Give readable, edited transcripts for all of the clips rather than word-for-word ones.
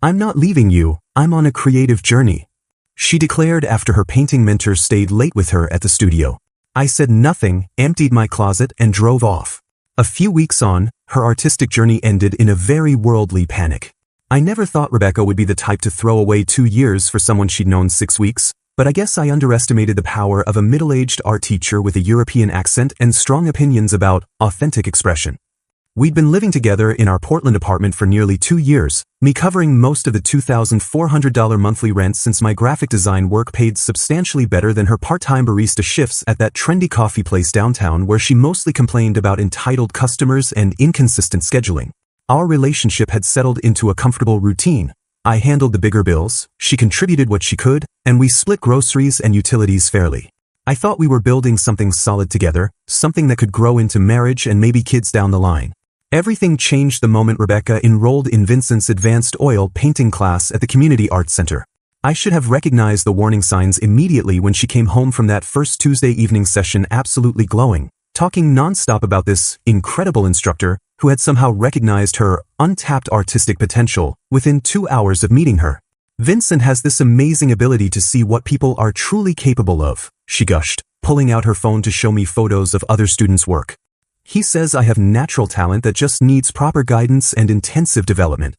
I'm not leaving you, I'm on a creative journey, she declared after her painting mentor stayed late with her at the studio. I said nothing, emptied my closet, and drove off. A few weeks on, her artistic journey ended in a very worldly panic. I never thought Rebecca would be the type to throw away 2 years for someone she'd known 6 weeks, but I guess I underestimated the power of a middle-aged art teacher with a European accent and strong opinions about authentic expression. We'd been living together in our Portland apartment for nearly 2 years, me covering most of the $2,400 monthly rent since my graphic design work paid substantially better than her part-time barista shifts at that trendy coffee place downtown where she mostly complained about entitled customers and inconsistent scheduling. Our relationship had settled into a comfortable routine. I handled the bigger bills, she contributed what she could, and we split groceries and utilities fairly. I thought we were building something solid together, something that could grow into marriage and maybe kids down the line. Everything changed the moment Rebecca enrolled in Vincent's advanced oil painting class at the Community Arts Center. I should have recognized the warning signs immediately when she came home from that first Tuesday evening session absolutely glowing, talking nonstop about this incredible instructor who had somehow recognized her untapped artistic potential within 2 hours of meeting her. Vincent has this amazing ability to see what people are truly capable of, she gushed, pulling out her phone to show me photos of other students' work. He says I have natural talent that just needs proper guidance and intensive development.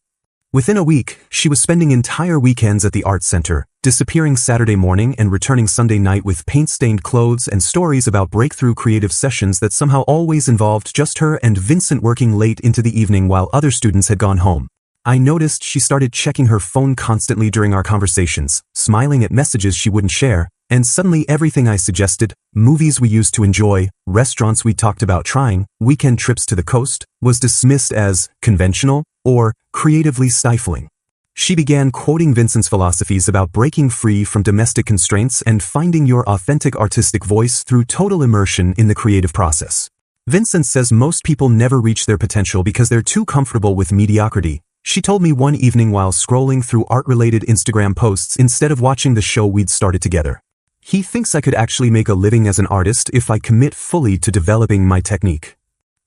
Within a week, she was spending entire weekends at the Arts Center, disappearing Saturday morning and returning Sunday night with paint-stained clothes and stories about breakthrough creative sessions that somehow always involved just her and Vincent working late into the evening while other students had gone home. I noticed she started checking her phone constantly during our conversations, smiling at messages she wouldn't share, and suddenly everything I suggested, movies we used to enjoy, restaurants we talked about trying, weekend trips to the coast, was dismissed as conventional or creatively stifling. She began quoting Vincent's philosophies about breaking free from domestic constraints and finding your authentic artistic voice through total immersion in the creative process. Vincent says most people never reach their potential because they're too comfortable with mediocrity, she told me one evening while scrolling through art-related Instagram posts instead of watching the show we'd started together. He thinks I could actually make a living as an artist if I commit fully to developing my technique.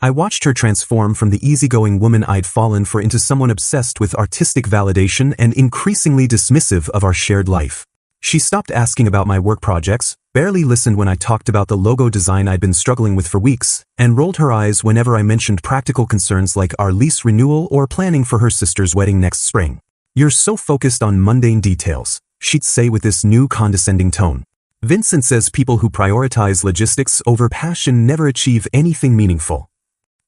I watched her transform from the easygoing woman I'd fallen for into someone obsessed with artistic validation and increasingly dismissive of our shared life. She stopped asking about my work projects, barely listened when I talked about the logo design I'd been struggling with for weeks, and rolled her eyes whenever I mentioned practical concerns like our lease renewal or planning for her sister's wedding next spring. "You're so focused on mundane details," she'd say with this new condescending tone. Vincent says people who prioritize logistics over passion never achieve anything meaningful.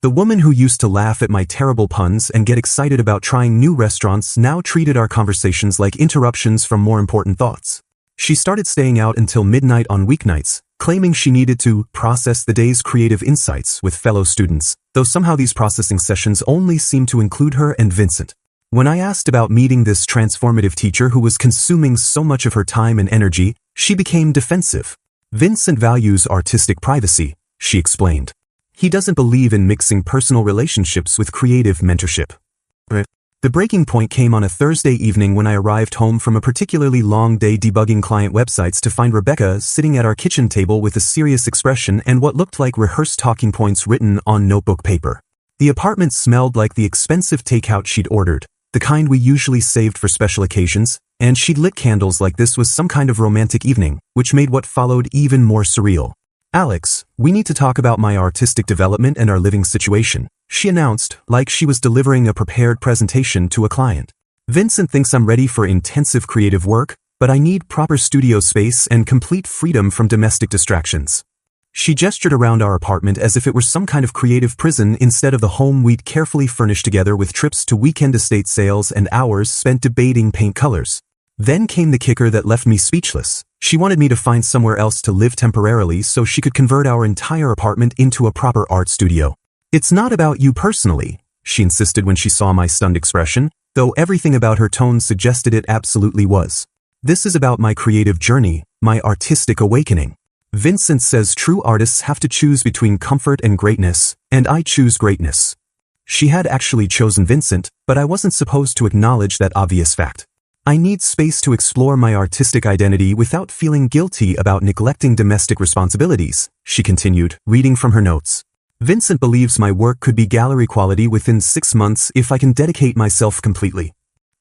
The woman who used to laugh at my terrible puns and get excited about trying new restaurants now treated our conversations like interruptions from more important thoughts. She started staying out until midnight on weeknights, claiming she needed to process the day's creative insights with fellow students, though somehow these processing sessions only seemed to include her and Vincent. When I asked about meeting this transformative teacher who was consuming so much of her time and energy, she became defensive. "Vincent values artistic privacy," she explained. "He doesn't believe in mixing personal relationships with creative mentorship." The breaking point came on a Thursday evening when I arrived home from a particularly long day debugging client websites to find Rebecca sitting at our kitchen table with a serious expression and what looked like rehearsed talking points written on notebook paper. The apartment smelled like the expensive takeout she'd ordered, the kind we usually saved for special occasions, and she'd lit candles like this was some kind of romantic evening, which made what followed even more surreal. "Alex, we need to talk about my artistic development and our living situation," she announced, like she was delivering a prepared presentation to a client. "Vincent thinks I'm ready for intensive creative work, but I need proper studio space and complete freedom from domestic distractions." She gestured around our apartment as if it were some kind of creative prison instead of the home we'd carefully furnished together with trips to weekend estate sales and hours spent debating paint colors. Then came the kicker that left me speechless. She wanted me to find somewhere else to live temporarily so she could convert our entire apartment into a proper art studio. "It's not about you personally," she insisted when she saw my stunned expression, though everything about her tone suggested it absolutely was. "This is about my creative journey, my artistic awakening. Vincent says true artists have to choose between comfort and greatness, and I choose greatness." She had actually chosen Vincent, but I wasn't supposed to acknowledge that obvious fact. "I need space to explore my artistic identity without feeling guilty about neglecting domestic responsibilities," she continued, reading from her notes. "Vincent believes my work could be gallery quality within 6 months if I can dedicate myself completely."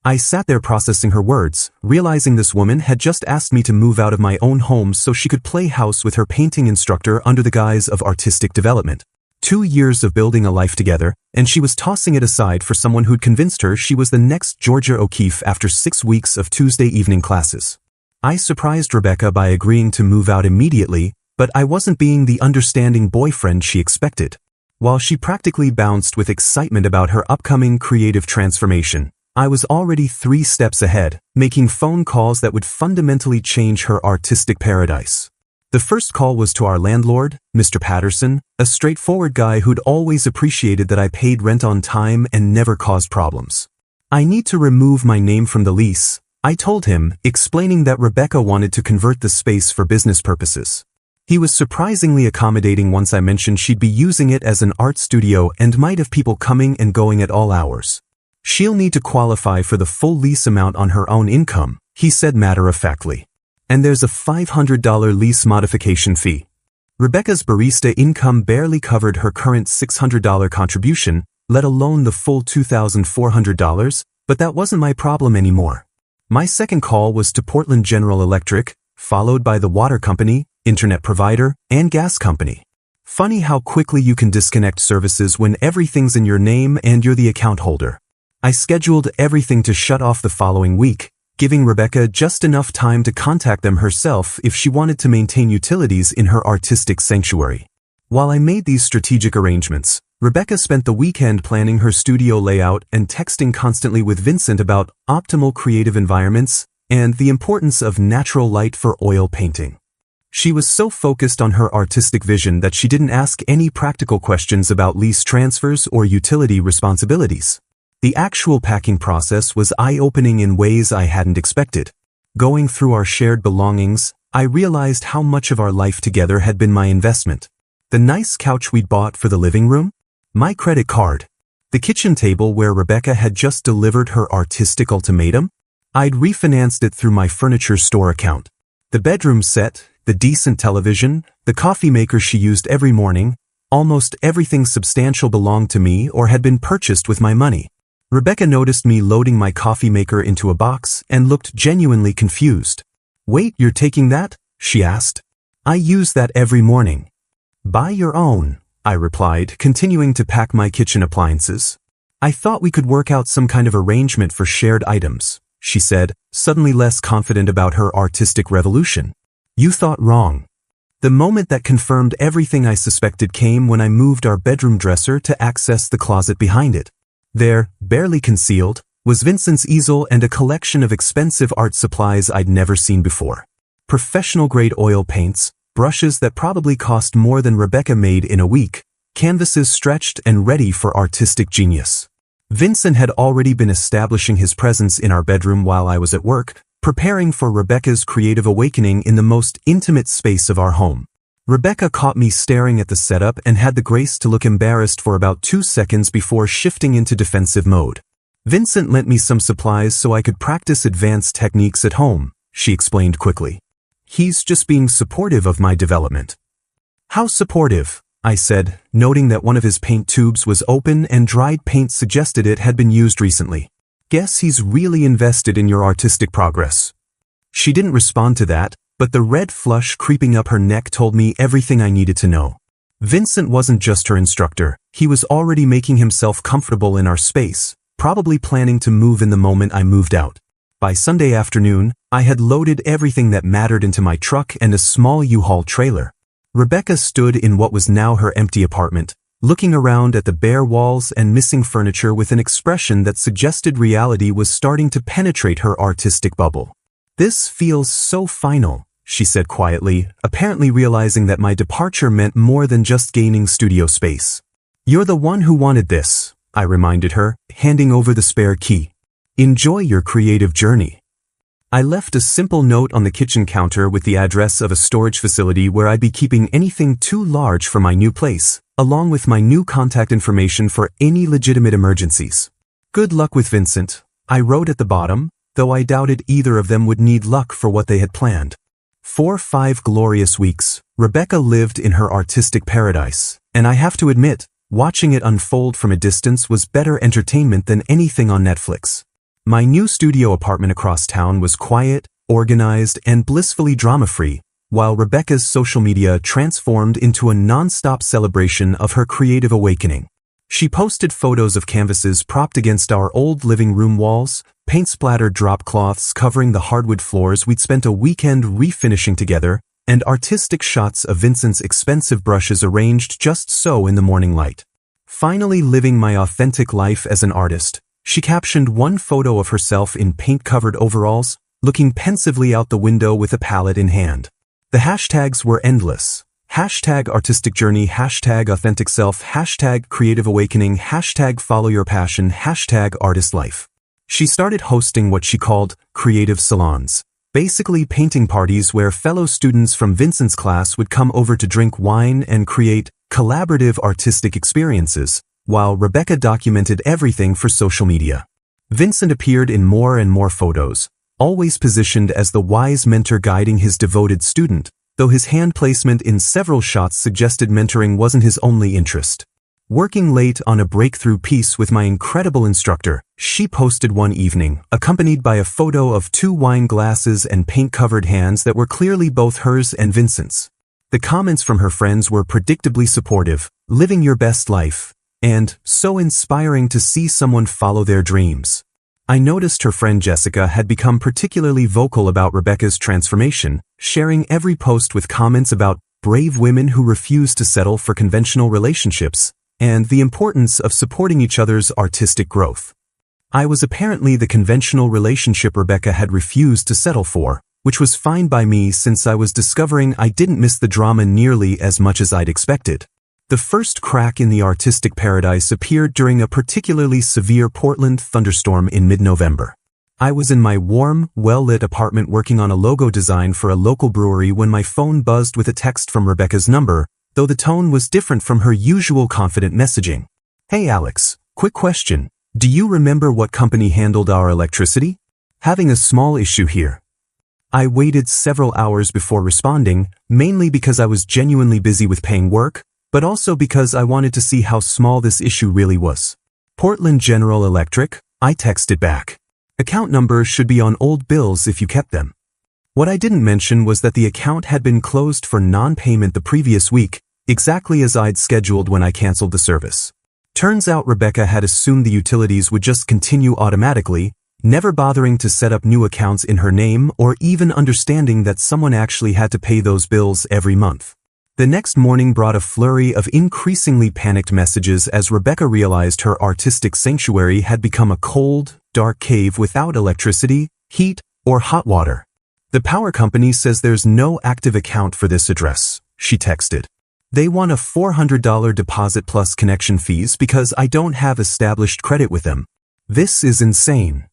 I sat there processing her words, realizing this woman had just asked me to move out of my own home so she could play house with her painting instructor under the guise of artistic development. 2 years of building a life together, and she was tossing it aside for someone who'd convinced her she was the next Georgia O'Keeffe after 6 weeks of Tuesday evening classes. I surprised Rebecca by agreeing to move out immediately, but I wasn't being the understanding boyfriend she expected. While she practically bounced with excitement about her upcoming creative transformation, I was already 3 steps ahead, making phone calls that would fundamentally change her artistic paradise. The first call was to our landlord, Mr. Patterson, a straightforward guy who'd always appreciated that I paid rent on time and never caused problems. "I need to remove my name from the lease," I told him, explaining that Rebecca wanted to convert the space for business purposes. He was surprisingly accommodating once I mentioned she'd be using it as an art studio and might have people coming and going at all hours. "She'll need to qualify for the full lease amount on her own income," he said matter-of-factly. "And there's a $500 lease modification fee." Rebecca's barista income barely covered her current $600 contribution, let alone the full $2,400, but that wasn't my problem anymore. My second call was to Portland General Electric, followed by the water company, internet provider, and gas company. Funny how quickly you can disconnect services when everything's in your name and you're the account holder. I scheduled everything to shut off the following week, giving Rebecca just enough time to contact them herself if she wanted to maintain utilities in her artistic sanctuary. While I made these strategic arrangements, Rebecca spent the weekend planning her studio layout and texting constantly with Vincent about optimal creative environments and the importance of natural light for oil painting. She was so focused on her artistic vision that she didn't ask any practical questions about lease transfers or utility responsibilities. The actual packing process was eye-opening in ways I hadn't expected. Going through our shared belongings, I realized how much of our life together had been my investment. The nice couch we'd bought for the living room, my credit card, the kitchen table where Rebecca had just delivered her artistic ultimatum, I'd refinanced it through my furniture store account. The bedroom set, the decent television, the coffee maker she used every morning, almost everything substantial belonged to me or had been purchased with my money. Rebecca noticed me loading my coffee maker into a box and looked genuinely confused. "Wait, you're taking that?" she asked. "I use that every morning." "Buy your own," I replied, continuing to pack my kitchen appliances. "I thought we could work out some kind of arrangement for shared items," she said, suddenly less confident about her artistic revolution. "You thought wrong." The moment that confirmed everything I suspected came when I moved our bedroom dresser to access the closet behind it. There, barely concealed, was Vincent's easel and a collection of expensive art supplies I'd never seen before. Professional-grade oil paints, brushes that probably cost more than Rebecca made in a week, canvases stretched and ready for artistic genius. Vincent had already been establishing his presence in our bedroom while I was at work, preparing for Rebecca's creative awakening in the most intimate space of our home. Rebecca caught me staring at the setup and had the grace to look embarrassed for about 2 seconds before shifting into defensive mode. "Vincent lent me some supplies so I could practice advanced techniques at home," she explained quickly. "He's just being supportive of my development." "How supportive?" I said, noting that one of his paint tubes was open and dried paint suggested it had been used recently. "Guess he's really invested in your artistic progress." She didn't respond to that, but the red flush creeping up her neck told me everything I needed to know. Vincent wasn't just her instructor, he was already making himself comfortable in our space, probably planning to move in the moment I moved out. By Sunday afternoon, I had loaded everything that mattered into my truck and a small U-Haul trailer. Rebecca stood in what was now her empty apartment, looking around at the bare walls and missing furniture with an expression that suggested reality was starting to penetrate her artistic bubble. "This feels so final," she said quietly, apparently realizing that my departure meant more than just gaining studio space. "You're the one who wanted this," I reminded her, handing over the spare key. "Enjoy your creative journey." I left a simple note on the kitchen counter with the address of a storage facility where I'd be keeping anything too large for my new place, along with my new contact information for any legitimate emergencies. "Good luck with Vincent," I wrote at the bottom, though I doubted either of them would need luck for what they had planned. For 5 glorious weeks, Rebecca lived in her artistic paradise, and I have to admit, watching it unfold from a distance was better entertainment than anything on Netflix. My new studio apartment across town was quiet, organized, and blissfully drama-free, while Rebecca's social media transformed into a non-stop celebration of her creative awakening. She posted photos of canvases propped against our old living room walls, paint-splattered drop cloths covering the hardwood floors we'd spent a weekend refinishing together, and artistic shots of Vincent's expensive brushes arranged just so in the morning light. Finally living my authentic life as an artist, she captioned one photo of herself in paint-covered overalls, looking pensively out the window with a palette in hand. The hashtags were endless. Hashtag artistic journey, hashtag authentic self, hashtag creative awakening, hashtag follow your passion, hashtag artist life. She started hosting what she called creative salons, basically painting parties where fellow students from Vincent's class would come over to drink wine and create collaborative artistic experiences, while Rebecca documented everything for social media. Vincent appeared in more and more photos, always positioned as the wise mentor guiding his devoted student, though his hand placement in several shots suggested mentoring wasn't his only interest. Working late on a breakthrough piece with my incredible instructor, she posted one evening, accompanied by a photo of 2 wine glasses and paint-covered hands that were clearly both hers and Vincent's. The comments from her friends were predictably supportive, living your best life, and so inspiring to see someone follow their dreams. I noticed her friend Jessica had become particularly vocal about Rebecca's transformation, sharing every post with comments about brave women who refuse to settle for conventional relationships, and the importance of supporting each other's artistic growth. I was apparently the conventional relationship Rebecca had refused to settle for, which was fine by me since I was discovering I didn't miss the drama nearly as much as I'd expected. The first crack in the artistic paradise appeared during a particularly severe Portland thunderstorm in mid-November. I was in my warm, well-lit apartment working on a logo design for a local brewery when my phone buzzed with a text from Rebecca's number, though the tone was different from her usual confident messaging. "Hey Alex, quick question. Do you remember what company handled our electricity? Having a small issue here." I waited several hours before responding, mainly because I was genuinely busy with paying work, but also because I wanted to see how small this issue really was. "Portland General Electric," I texted back. "Account numbers should be on old bills if you kept them." What I didn't mention was that the account had been closed for non-payment the previous week, exactly as I'd scheduled when I canceled the service. Turns out Rebecca had assumed the utilities would just continue automatically, never bothering to set up new accounts in her name or even understanding that someone actually had to pay those bills every month. The next morning brought a flurry of increasingly panicked messages as Rebecca realized her artistic sanctuary had become a cold, dark cave without electricity, heat, or hot water. "The power company says there's no active account for this address," she texted. "They want a $400 deposit plus connection fees because I don't have established credit with them. This is insane."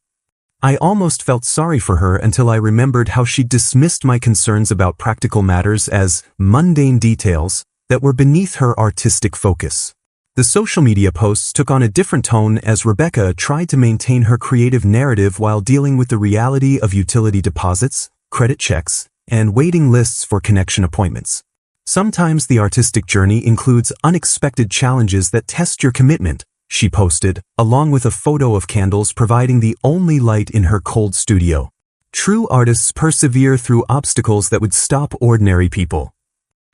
I almost felt sorry for her until I remembered how she dismissed my concerns about practical matters as mundane details that were beneath her artistic focus. The social media posts took on a different tone as Rebecca tried to maintain her creative narrative while dealing with the reality of utility deposits, credit checks, and waiting lists for connection appointments. Sometimes the artistic journey includes unexpected challenges that test your commitment, she posted, along with a photo of candles providing the only light in her cold studio. True artists persevere through obstacles that would stop ordinary people.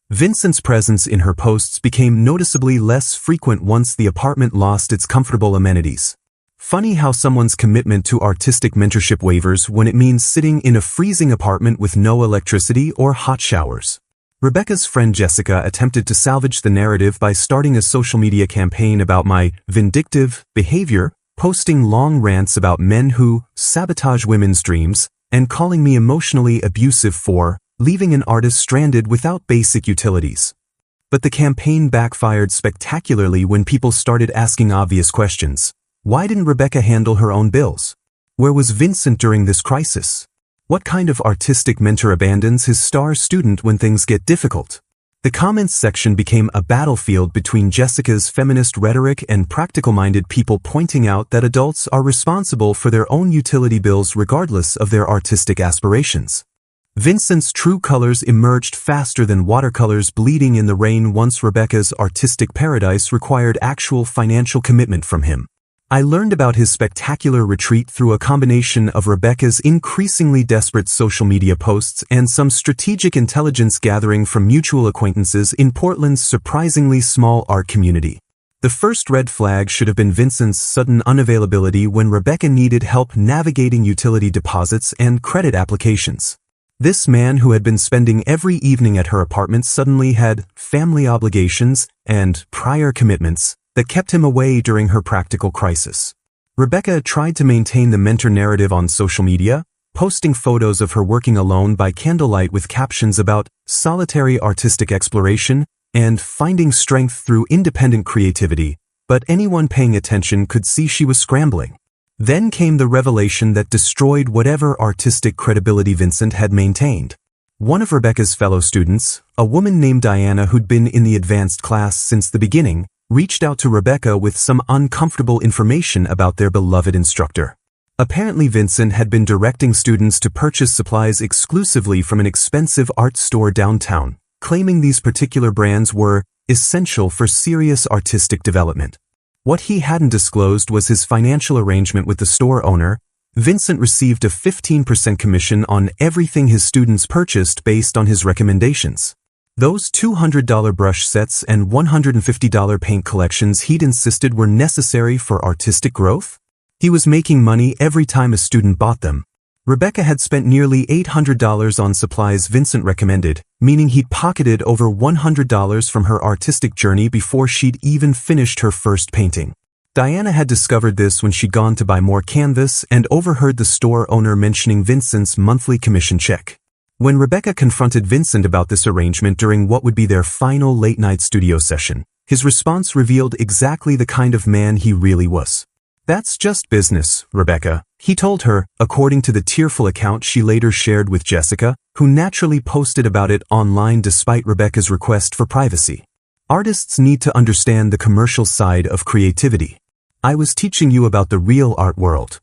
Vincent's presence in her posts became noticeably less frequent once the apartment lost its comfortable amenities. Funny how someone's commitment to artistic mentorship wavers when it means sitting in a freezing apartment with no electricity or hot showers. Rebecca's friend Jessica attempted to salvage the narrative by starting a social media campaign about my vindictive behavior, posting long rants about men who sabotage women's dreams, and calling me emotionally abusive for leaving an artist stranded without basic utilities. But the campaign backfired spectacularly when people started asking obvious questions. Why didn't Rebecca handle her own bills? Where was Vincent during this crisis? What kind of artistic mentor abandons his star student when things get difficult? The comments section became a battlefield between Jessica's feminist rhetoric and practical-minded people pointing out that adults are responsible for their own utility bills regardless of their artistic aspirations. Vincent's true colors emerged faster than watercolors bleeding in the rain once Rebecca's artistic paradise required actual financial commitment from him. I learned about his spectacular retreat through a combination of Rebecca's increasingly desperate social media posts and some strategic intelligence gathering from mutual acquaintances in Portland's surprisingly small art community. The first red flag should have been Vincent's sudden unavailability when Rebecca needed help navigating utility deposits and credit applications. This man who had been spending every evening at her apartment suddenly had family obligations and prior commitments that kept him away during her practical crisis. Rebecca tried to maintain the mentor narrative on social media, posting photos of her working alone by candlelight with captions about solitary artistic exploration and finding strength through independent creativity, but anyone paying attention could see she was scrambling. Then came the revelation that destroyed whatever artistic credibility Vincent had maintained. One of Rebecca's fellow students, a woman named Diana who'd been in the advanced class since the beginning, reached out to Rebecca with some uncomfortable information about their beloved instructor. Apparently Vincent had been directing students to purchase supplies exclusively from an expensive art store downtown, claiming these particular brands were essential for serious artistic development. What he hadn't disclosed was his financial arrangement with the store owner. Vincent received a 15% commission on everything his students purchased based on his recommendations. Those $200 brush sets and $150 paint collections he'd insisted were necessary for artistic growth? He was making money every time a student bought them. Rebecca had spent nearly $800 on supplies Vincent recommended, meaning he'd pocketed over $100 from her artistic journey before she'd even finished her first painting. Diana had discovered this when she'd gone to buy more canvas and overheard the store owner mentioning Vincent's monthly commission check. When Rebecca confronted Vincent about this arrangement during what would be their final late-night studio session, his response revealed exactly the kind of man he really was. "That's just business, Rebecca," he told her, according to the tearful account she later shared with Jessica, who naturally posted about it online despite Rebecca's request for privacy. "Artists need to understand the commercial side of creativity. I was teaching you about the real art world."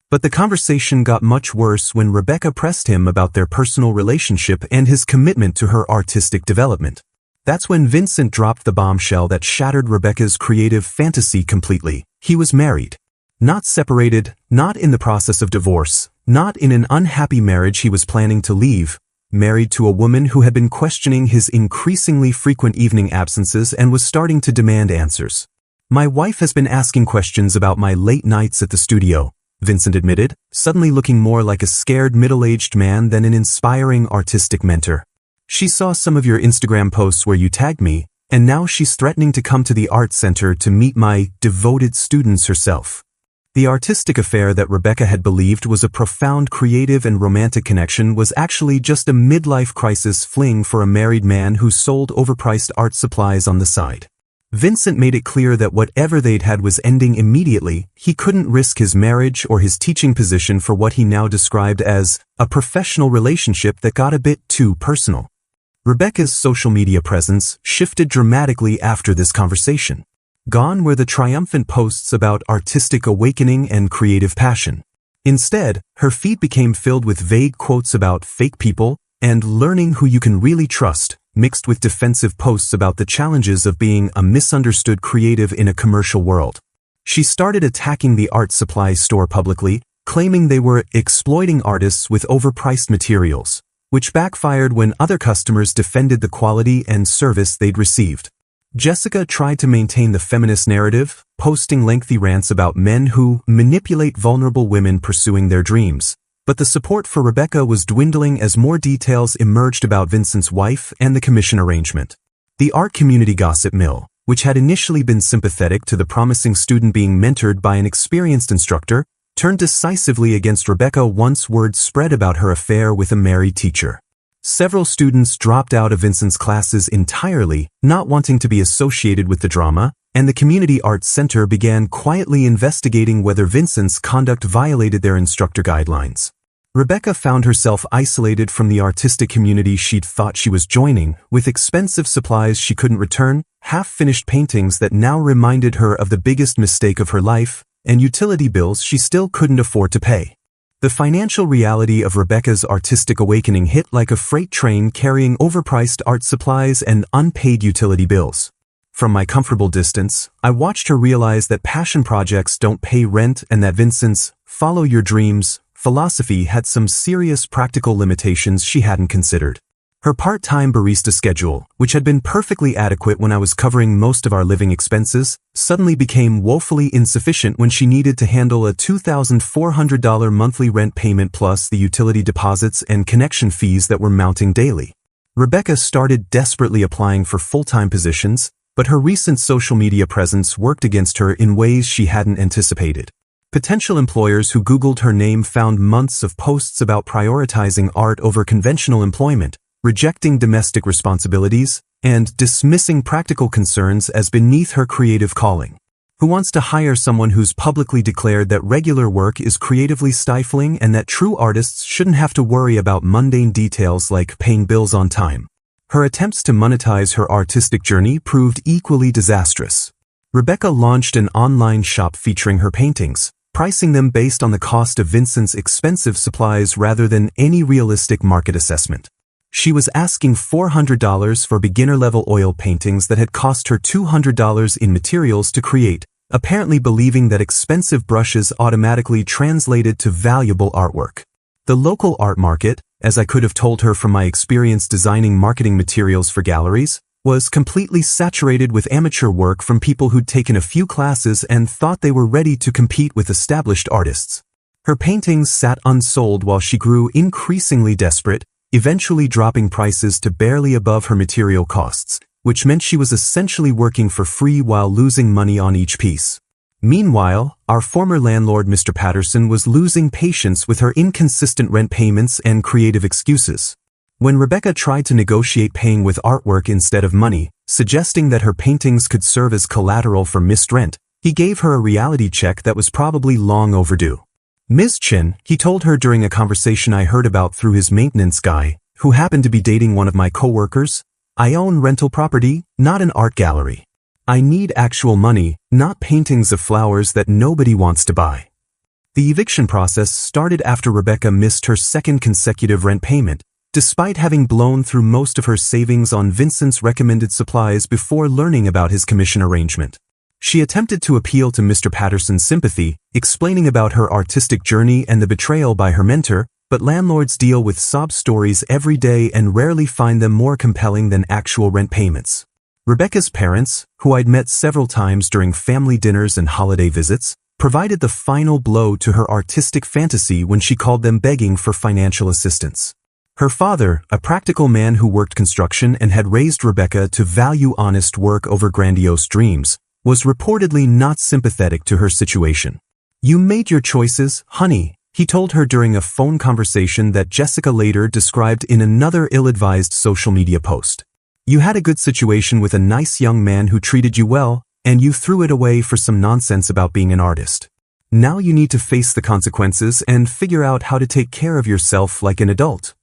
But the conversation got much worse when Rebecca pressed him about their personal relationship and his commitment to her artistic development. That's when Vincent dropped the bombshell that shattered Rebecca's creative fantasy completely. He was married. Not separated, not in the process of divorce, not in an unhappy marriage he was planning to leave. Married to a woman who had been questioning his increasingly frequent evening absences and was starting to demand answers. "My wife has been asking questions about my late nights at the studio," Vincent admitted, suddenly looking more like a scared middle-aged man than an inspiring artistic mentor. "She saw some of your Instagram posts where you tagged me, and now she's threatening to come to the art center to meet my devoted students herself." The artistic affair that Rebecca had believed was a profound creative and romantic connection was actually just a midlife crisis fling for a married man who sold overpriced art supplies on the side. Vincent made it clear that whatever they'd had was ending immediately. He couldn't risk his marriage or his teaching position for what he now described as a professional relationship that got a bit too personal. Rebecca's social media presence shifted dramatically after this conversation. Gone were the triumphant posts about artistic awakening and creative passion. Instead, her feed became filled with vague quotes about fake people and learning who you can really trust, mixed with defensive posts about the challenges of being a misunderstood creative in a commercial world. She started attacking the art supply store publicly, claiming they were exploiting artists with overpriced materials, which backfired when other customers defended the quality and service they'd received. Jessica tried to maintain the feminist narrative, posting lengthy rants about men who manipulate vulnerable women pursuing their dreams. But the support for Rebecca was dwindling as more details emerged about Vincent's wife and the commission arrangement. The art community gossip mill, which had initially been sympathetic to the promising student being mentored by an experienced instructor, turned decisively against Rebecca once word spread about her affair with a married teacher. Several students dropped out of Vincent's classes entirely, not wanting to be associated with the drama, and the Community Arts Center began quietly investigating whether Vincent's conduct violated their instructor guidelines. Rebecca found herself isolated from the artistic community she'd thought she was joining, with expensive supplies she couldn't return, half-finished paintings that now reminded her of the biggest mistake of her life, and utility bills she still couldn't afford to pay. The financial reality of Rebecca's artistic awakening hit like a freight train carrying overpriced art supplies and unpaid utility bills. From my comfortable distance, I watched her realize that passion projects don't pay rent and that Vincent's "follow your dreams" philosophy had some serious practical limitations she hadn't considered. Her part-time barista schedule, which had been perfectly adequate when I was covering most of our living expenses, suddenly became woefully insufficient when she needed to handle a $2,400 monthly rent payment plus the utility deposits and connection fees that were mounting daily. Rebecca started desperately applying for full-time positions, but her recent social media presence worked against her in ways she hadn't anticipated. Potential employers who Googled her name found months of posts about prioritizing art over conventional employment, rejecting domestic responsibilities, and dismissing practical concerns as beneath her creative calling. Who wants to hire someone who's publicly declared that regular work is creatively stifling and that true artists shouldn't have to worry about mundane details like paying bills on time? Her attempts to monetize her artistic journey proved equally disastrous. Rebecca launched an online shop featuring her paintings, pricing them based on the cost of Vincent's expensive supplies rather than any realistic market assessment. She was asking $400 for beginner-level oil paintings that had cost her $200 in materials to create, apparently believing that expensive brushes automatically translated to valuable artwork. The local art market, as I could have told her from my experience designing marketing materials for galleries, was completely saturated with amateur work from people who'd taken a few classes and thought they were ready to compete with established artists. Her paintings sat unsold while she grew increasingly desperate, eventually dropping prices to barely above her material costs, which meant she was essentially working for free while losing money on each piece. Meanwhile, our former landlord Mr. Patterson was losing patience with her inconsistent rent payments and creative excuses. When Rebecca tried to negotiate paying with artwork instead of money, suggesting that her paintings could serve as collateral for missed rent, he gave her a reality check that was probably long overdue. Ms. Chin, he told her during a conversation I heard about through his maintenance guy, who happened to be dating one of my coworkers, I own rental property, not an art gallery. I need actual money, not paintings of flowers that nobody wants to buy. The eviction process started after Rebecca missed her second consecutive rent payment, despite having blown through most of her savings on Vincent's recommended supplies before learning about his commission arrangement. She attempted to appeal to Mr. Patterson's sympathy, explaining about her artistic journey and the betrayal by her mentor, but landlords deal with sob stories every day and rarely find them more compelling than actual rent payments. Rebecca's parents, who I'd met several times during family dinners and holiday visits, provided the final blow to her artistic fantasy when she called them begging for financial assistance. Her father, a practical man who worked construction and had raised Rebecca to value honest work over grandiose dreams, was reportedly not sympathetic to her situation. "You made your choices, honey," he told her during a phone conversation that Jessica later described in another ill-advised social media post. "You had a good situation with a nice young man who treated you well, and you threw it away for some nonsense about being an artist. Now you need to face the consequences and figure out how to take care of yourself like an adult."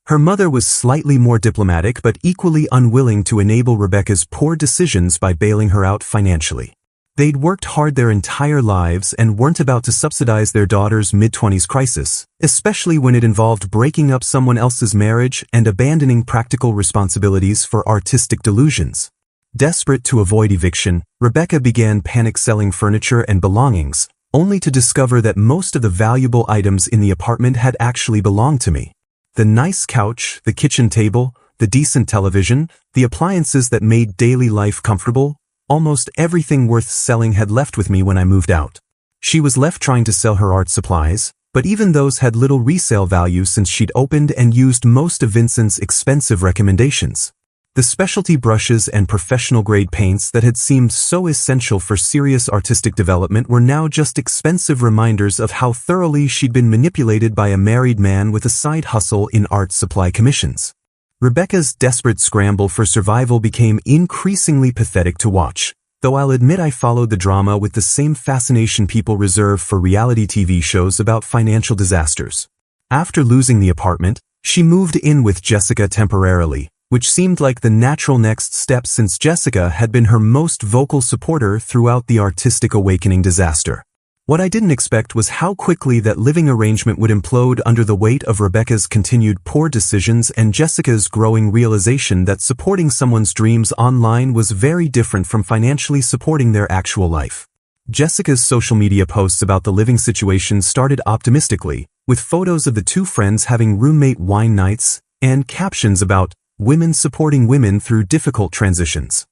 Her mother was slightly more diplomatic but equally unwilling to enable Rebecca's poor decisions by bailing her out financially. They'd worked hard their entire lives and weren't about to subsidize their daughter's mid-20s crisis, especially when it involved breaking up someone else's marriage and abandoning practical responsibilities for artistic delusions. Desperate to avoid eviction, Rebecca began panic-selling furniture and belongings, only to discover that most of the valuable items in the apartment had actually belonged to me. The nice couch, the kitchen table, the decent television, the appliances that made daily life comfortable, almost everything worth selling had left with me when I moved out. She was left trying to sell her art supplies, but even those had little resale value since she'd opened and used most of Vincent's expensive recommendations. The specialty brushes and professional-grade paints that had seemed so essential for serious artistic development were now just expensive reminders of how thoroughly she'd been manipulated by a married man with a side hustle in art supply commissions. Rebecca's desperate scramble for survival became increasingly pathetic to watch, though I'll admit I followed the drama with the same fascination people reserve for reality TV shows about financial disasters. After losing the apartment, she moved in with Jessica temporarily, which seemed like the natural next step since Jessica had been her most vocal supporter throughout the artistic awakening disaster. What I didn't expect was how quickly that living arrangement would implode under the weight of Rebecca's continued poor decisions and Jessica's growing realization that supporting someone's dreams online was very different from financially supporting their actual life. Jessica's social media posts about the living situation started optimistically, with photos of the two friends having roommate wine nights and captions about women supporting women through difficult transitions.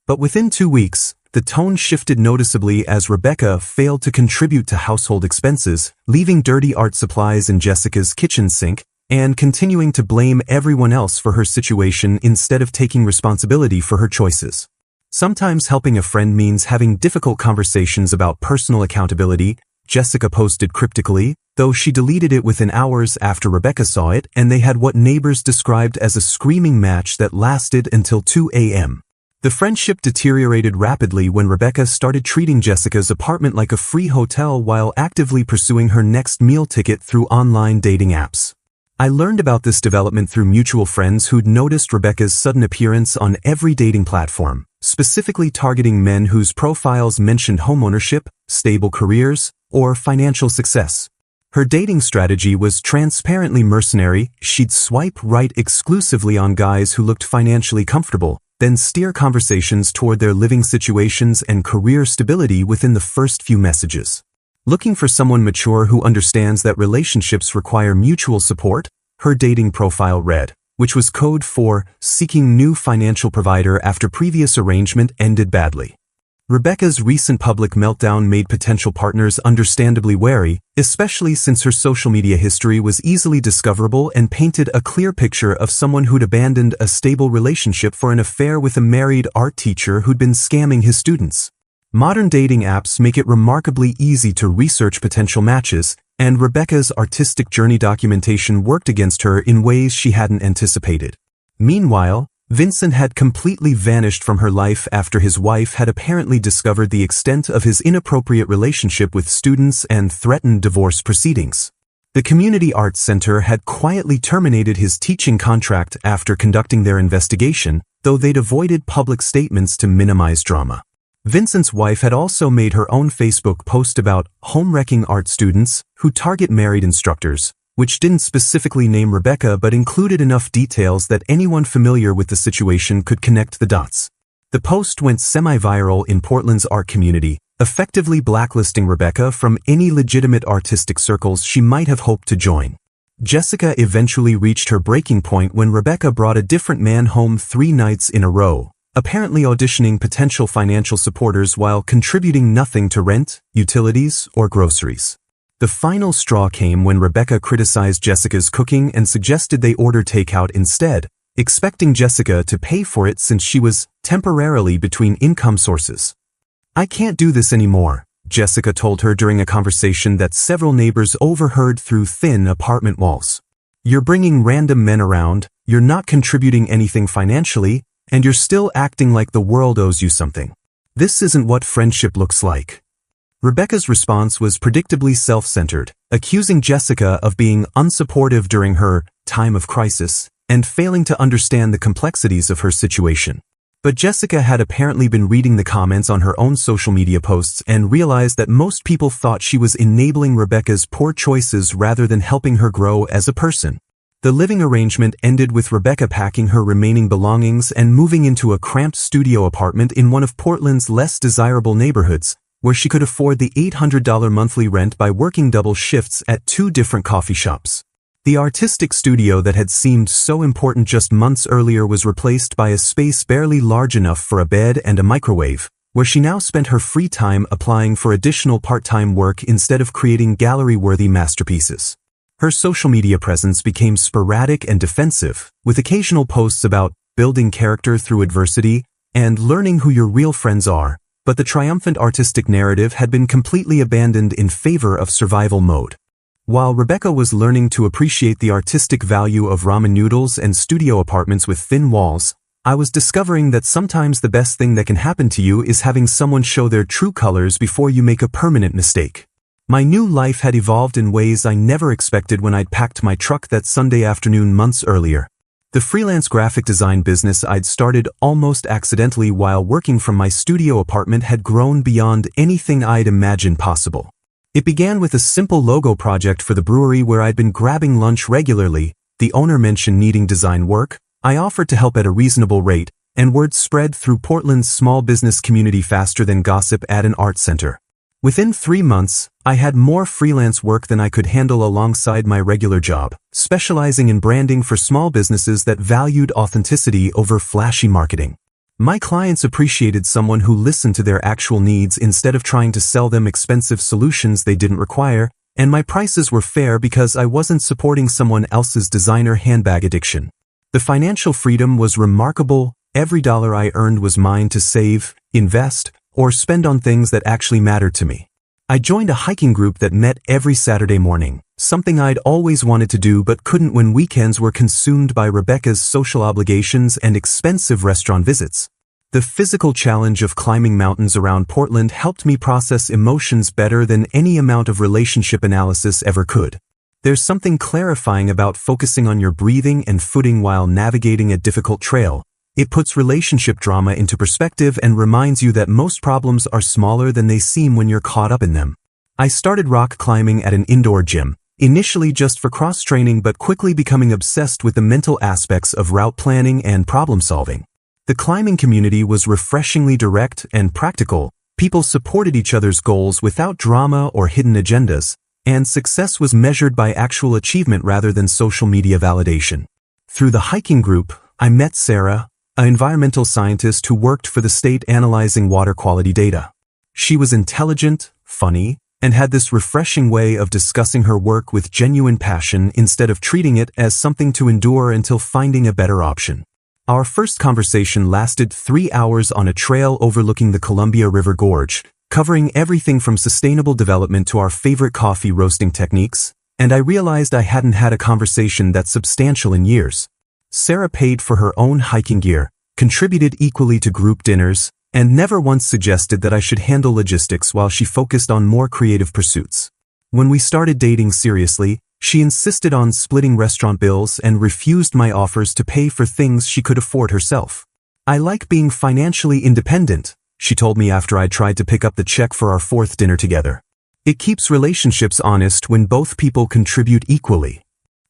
But within 2 weeks, the tone shifted noticeably as Rebecca failed to contribute to household expenses, leaving dirty art supplies in Jessica's kitchen sink, and continuing to blame everyone else for her situation instead of taking responsibility for her choices. Sometimes helping a friend means having difficult conversations about personal accountability, Jessica posted cryptically, though she deleted it within hours after Rebecca saw it, and they had what neighbors described as a screaming match that lasted until 2 a.m. The friendship deteriorated rapidly when Rebecca started treating Jessica's apartment like a free hotel while actively pursuing her next meal ticket through online dating apps. I learned about this development through mutual friends who'd noticed Rebecca's sudden appearance on every dating platform, specifically targeting men whose profiles mentioned homeownership, stable careers, or financial success. Her dating strategy was transparently mercenary. She'd swipe right exclusively on guys who looked financially comfortable, then steer conversations toward their living situations and career stability within the first few messages. Looking for someone mature who understands that relationships require mutual support, her dating profile read, which was code for seeking new financial provider after previous arrangement ended badly. Rebecca's recent public meltdown made potential partners understandably wary, especially since her social media history was easily discoverable and painted a clear picture of someone who'd abandoned a stable relationship for an affair with a married art teacher who'd been scamming his students. Modern dating apps make it remarkably easy to research potential matches, and Rebecca's artistic journey documentation worked against her in ways she hadn't anticipated. Meanwhile, Vincent had completely vanished from her life after his wife had apparently discovered the extent of his inappropriate relationship with students and threatened divorce proceedings. The Community Arts Center had quietly terminated his teaching contract after conducting their investigation, though they'd avoided public statements to minimize drama. Vincent's wife had also made her own Facebook post about home-wrecking art students who target married instructors, which didn't specifically name Rebecca but included enough details that anyone familiar with the situation could connect the dots. The post went semi-viral in Portland's art community, effectively blacklisting Rebecca from any legitimate artistic circles she might have hoped to join. Jessica eventually reached her breaking point when Rebecca brought a different man home 3 nights in a row, apparently auditioning potential financial supporters while contributing nothing to rent, utilities, or groceries. The final straw came when Rebecca criticized Jessica's cooking and suggested they order takeout instead, expecting Jessica to pay for it since she was temporarily between income sources. "I can't do this anymore," Jessica told her during a conversation that several neighbors overheard through thin apartment walls. "You're bringing random men around, you're not contributing anything financially, and you're still acting like the world owes you something. This isn't what friendship looks like." Rebecca's response was predictably self-centered, accusing Jessica of being unsupportive during her time of crisis and failing to understand the complexities of her situation. But Jessica had apparently been reading the comments on her own social media posts and realized that most people thought she was enabling Rebecca's poor choices rather than helping her grow as a person. The living arrangement ended with Rebecca packing her remaining belongings and moving into a cramped studio apartment in one of Portland's less desirable neighborhoods, where she could afford the $800 monthly rent by working double shifts at 2 different coffee shops. The artistic studio that had seemed so important just months earlier was replaced by a space barely large enough for a bed and a microwave, where she now spent her free time applying for additional part-time work instead of creating gallery-worthy masterpieces. Her social media presence became sporadic and defensive, with occasional posts about building character through adversity and learning who your real friends are, but the triumphant artistic narrative had been completely abandoned in favor of survival mode. While Rebecca was learning to appreciate the artistic value of ramen noodles and studio apartments with thin walls, I was discovering that sometimes the best thing that can happen to you is having someone show their true colors before you make a permanent mistake. My new life had evolved in ways I never expected when I'd packed my truck that Sunday afternoon months earlier. The freelance graphic design business I'd started almost accidentally while working from my studio apartment had grown beyond anything I'd imagined possible. It began with a simple logo project for the brewery where I'd been grabbing lunch regularly. The owner mentioned needing design work. I offered to help at a reasonable rate, and word spread through Portland's small business community faster than gossip at an art center. Within 3 months, I had more freelance work than I could handle alongside my regular job, specializing in branding for small businesses that valued authenticity over flashy marketing. My clients appreciated someone who listened to their actual needs instead of trying to sell them expensive solutions they didn't require, and my prices were fair because I wasn't supporting someone else's designer handbag addiction. The financial freedom was remarkable. Every dollar I earned was mine to save, invest, or spend on things that actually mattered to me. I joined a hiking group that met every Saturday morning, something I'd always wanted to do but couldn't when weekends were consumed by Rebecca's social obligations and expensive restaurant visits. The physical challenge of climbing mountains around Portland helped me process emotions better than any amount of relationship analysis ever could. There's something clarifying about focusing on your breathing and footing while navigating a difficult trail. It puts relationship drama into perspective and reminds you that most problems are smaller than they seem when you're caught up in them. I started rock climbing at an indoor gym, initially just for cross-training but quickly becoming obsessed with the mental aspects of route planning and problem-solving. The climbing community was refreshingly direct and practical. People supported each other's goals without drama or hidden agendas, and success was measured by actual achievement rather than social media validation. Through the hiking group, I met Sarah, an environmental scientist who worked for the state analyzing water quality data. She was intelligent, funny, and had this refreshing way of discussing her work with genuine passion instead of treating it as something to endure until finding a better option. Our first conversation lasted 3 hours on a trail overlooking the Columbia River Gorge, covering everything from sustainable development to our favorite coffee roasting techniques, and I realized I hadn't had a conversation that substantial in years. Sarah paid for her own hiking gear, contributed equally to group dinners, and never once suggested that I should handle logistics while she focused on more creative pursuits. When we started dating seriously, she insisted on splitting restaurant bills and refused my offers to pay for things she could afford herself. "I like being financially independent," she told me after I tried to pick up the check for our 4th dinner together. "It keeps relationships honest when both people contribute equally."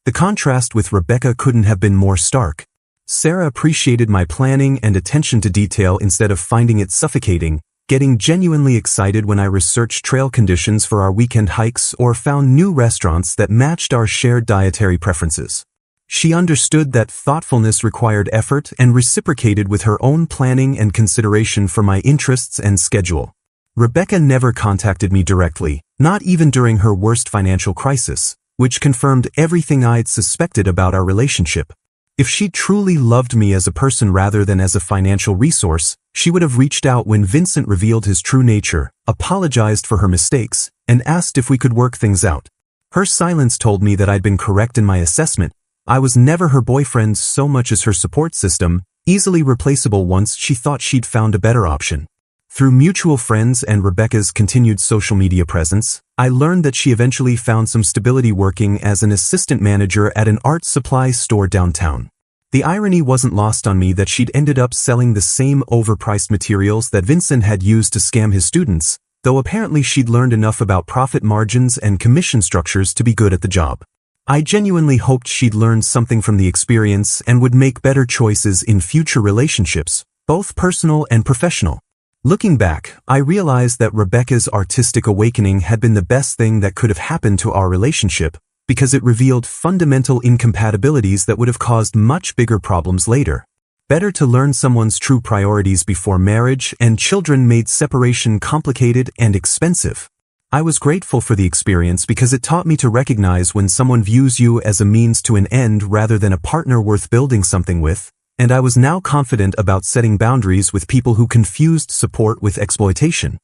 The contrast with Rebecca couldn't have been more stark. Sarah appreciated my planning and attention to detail instead of finding it suffocating, getting genuinely excited when I researched trail conditions for our weekend hikes or found new restaurants that matched our shared dietary preferences. She understood that thoughtfulness required effort and reciprocated with her own planning and consideration for my interests and schedule. Rebecca never contacted me directly, not even during her worst financial crisis, which confirmed everything I'd suspected about our relationship. If she truly loved me as a person rather than as a financial resource, she would have reached out when Vincent revealed his true nature, apologized for her mistakes, and asked if we could work things out. Her silence told me that I'd been correct in my assessment. I was never her boyfriend so much as her support system, easily replaceable once she thought she'd found a better option. Through mutual friends and Rebecca's continued social media presence, I learned that she eventually found some stability working as an assistant manager at an art supply store downtown. The irony wasn't lost on me that she'd ended up selling the same overpriced materials that Vincent had used to scam his students, though apparently she'd learned enough about profit margins and commission structures to be good at the job. I genuinely hoped she'd learned something from the experience and would make better choices in future relationships, both personal and professional. Looking back, I realized that Rebecca's artistic awakening had been the best thing that could have happened to our relationship, because it revealed fundamental incompatibilities that would have caused much bigger problems later. Better to learn someone's true priorities before marriage and children made separation complicated and expensive. I was grateful for the experience because it taught me to recognize when someone views you as a means to an end rather than a partner worth building something with, and I was now confident about setting boundaries with people who confused support with exploitation.